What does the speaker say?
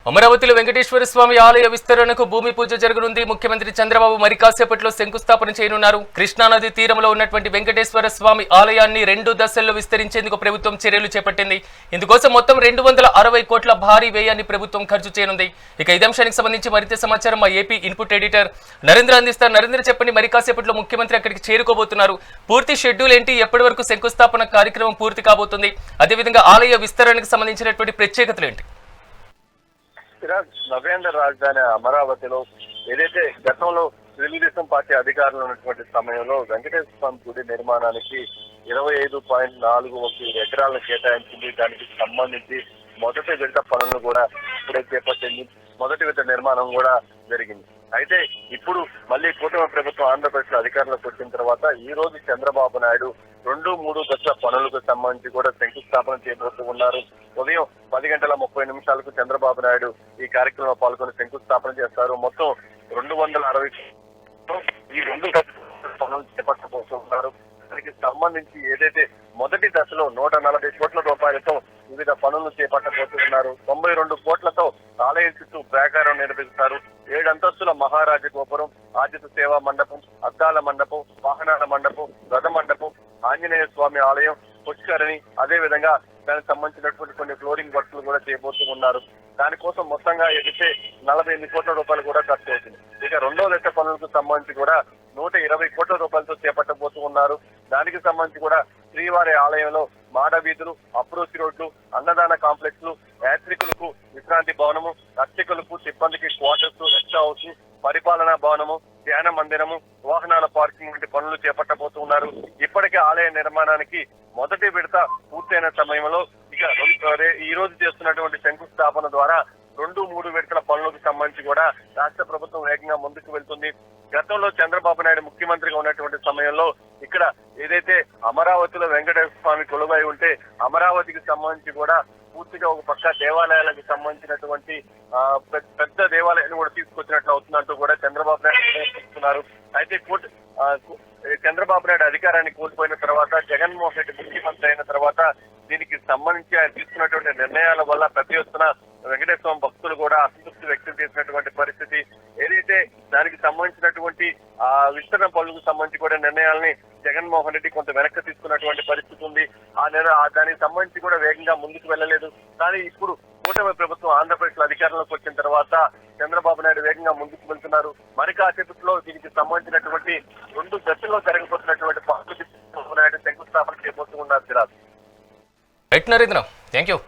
అమరావతిలో వెంకటేశ్వర స్వామి ఆలయ విస్తరణకు భూమి పూజ జరగనుంది. ముఖ్యమంత్రి చంద్రబాబు మరి కాసేపట్లో శంకుస్థాపన చేయనున్నారు. కృష్ణానది తీరంలో ఉన్నటువంటి వెంకటేశ్వర స్వామి ఆలయాన్ని 2 దశల్లో విస్తరించేందుకు ప్రభుత్వం చర్యలు చేపట్టింది. ఇందుకోసం మొత్తం 260 కోట్ల భారీ వ్యయాన్ని ప్రభుత్వం ఖర్చు చేయనుంది. ఇక ఇదే అంశానికి సంబంధించి మరింత సమాచారం మా ఏపీ ఇన్పుట్ ఎడిటర్ నరేంద్ర అందిస్తారు. నరేంద్ర, చెప్పండి, మరి కాసేపట్లో ముఖ్యమంత్రి అక్కడికి చేరుకోబోతున్నారు. పూర్తి షెడ్యూల్ ఏంటి? ఎప్పటి వరకు శంకుస్థాపన కార్యక్రమం పూర్తి కాబోతుంది? అదేవిధంగా ఆలయ విస్తరణకు సంబంధించినటువంటి ప్రత్యేకతలు ఏంటి? నవేంద్ర రాజధాని అమరావతిలో ఏదైతే గతంలో తెలుగుదేశం పార్టీ అధికారంలో ఉన్నటువంటి సమయంలో వెంకటేశ్వర స్వామి గుడి నిర్మాణానికి 25.41 ఎకరాలను కేటాయించింది. దానికి సంబంధించి మొదటి విడత పనులను కూడా ఇప్పుడే చేపట్టింది. మొదటి విడత నిర్మాణం కూడా జరిగింది. అయితే ఇప్పుడు మళ్ళీ కూటమి ప్రభుత్వం ఆంధ్రప్రదేశ్ అధికారంలోకి వచ్చిన తర్వాత ఈ రోజు చంద్రబాబు నాయుడు 2-3 దశల పనులకు సంబంధించి కూడా శంకుస్థాపన చేయబోతూ ఉన్నారు. ఉదయం 10:30 చంద్రబాబు నాయుడు ఈ కార్యక్రమంలో పాల్గొని శంకుస్థాపన చేస్తారు. మొత్తం 260 ఈ 2 దశల పనులు చేపట్టబోతున్నారు. దానికి సంబంధించి ఏదైతే మొదటి దశలో 140 కోట్ల రూపాయలతో వివిధ పనులను చేపట్టబోతున్నారు. 92 కోట్లతో ఆలయం చుట్టూ ప్రాకారం నిర్మిస్తారు. 7 అంతస్తుల మహారాజ గోపురం, ఆదిత సేవా మండపం, అద్దాల మండపం, వాహనాల మండపం, రథ మండపం, ఆంజనేయ స్వామి ఆలయం, పుష్కరిణి, అదే విధంగా దానికి సంబంధించినటువంటి కొన్ని ఫ్లోరింగ్ వర్క్లు కూడా చేయబోతూ ఉన్నారు. దానికోసం మొత్తంగా ఎదిగితే 48 కోట్ల రూపాయలు కూడా ఖర్చు అవుతుంది. ఇక 2వ దశ పనులకు సంబంధించి కూడా 120 కోట్ల రూపాయలతో చేపట్టబోతూ ఉన్నారు. దానికి సంబంధించి కూడా శ్రీవారి ఆలయంలో మాడ వీధులు, అప్రోచ్ రోడ్లు, అన్నదాన కాంప్లెక్స్లు, యాత్రికులకు విశ్రాంతి భవనము, అర్చకులకు సిబ్బందికి క్వార్టర్స్, రెస్ట్ హౌస్, పరిపాలనా భవనము, ధ్యాన మందిరము, వాహనాల పార్కింగ్ వంటి పనులు చేపట్టబోతూ ఉన్నారు. ఇప్పటికే ఆలయ నిర్మాణానికి మొదటి విడత పూర్తయిన సమయంలో ఇక ఈ రోజు చేస్తున్నటువంటి శంకుస్థాపన ద్వారా 2-3 విడతల పనులకు సంబంధించి కూడా రాష్ట్ర ప్రభుత్వం వేగంగా ముందుకు వెళ్తుంది. గతంలో చంద్రబాబు నాయుడు ముఖ్యమంత్రిగా ఉన్నటువంటి సమయంలో ఇక్కడ ఏదైతే అమరావతిలో వెంకటేశ్వర స్వామి కొలువై ఉంటే అమరావతికి సంబంధించి కూడా పూర్తిగా ఒక పక్క దేవాలయాలకు సంబంధించినటువంటి పెద్ద దేవాలయాన్ని కూడా తీసుకొచ్చినట్లు అవుతున్నట్టు కూడా చంద్రబాబు నాయుడు చెప్తున్నారు. అయితే చంద్రబాబు నాయుడు అధికారాన్ని కోల్పోయిన తర్వాత జగన్మోహన్ రెడ్డి ముఖ్యమంత్రి అయిన తర్వాత దీనికి సంబంధించి ఆయన తీసుకున్నటువంటి నిర్ణయాల వల్ల పెద్ద ఎత్తున వెంకటేశ్వర స్వామి భక్తులు కూడా అసంతృప్తి వ్యక్తం చేసినటువంటి పరిస్థితి. ఏదైతే దానికి సంబంధించినటువంటి విస్తరణ పనులకు సంబంధించి కూడా నిర్ణయాలని జగన్మోహన్ రెడ్డి కొంత వెనక్కి తీసుకున్నటువంటి పరిస్థితి ఉంది. దానికి సంబంధించి కూడా వేగంగా ముందుకు వెళ్ళలేదు. కానీ ఇప్పుడు కూటమి ప్రభుత్వం ఆంధ్రప్రదేశ్ అధికారంలోకి వచ్చిన తర్వాత చంద్రబాబు నాయుడు వేగంగా ముందుకు వెళ్తున్నారు. మరి కాసేపట్లో దీనికి సంబంధించినటువంటి 2 దశల్లో జరగబోతున్నటువంటి పనులకు చంద్రబాబు నాయుడు శంకుస్థాపన చేయబోతూ ఉన్నారు. Right Narendra, thank you.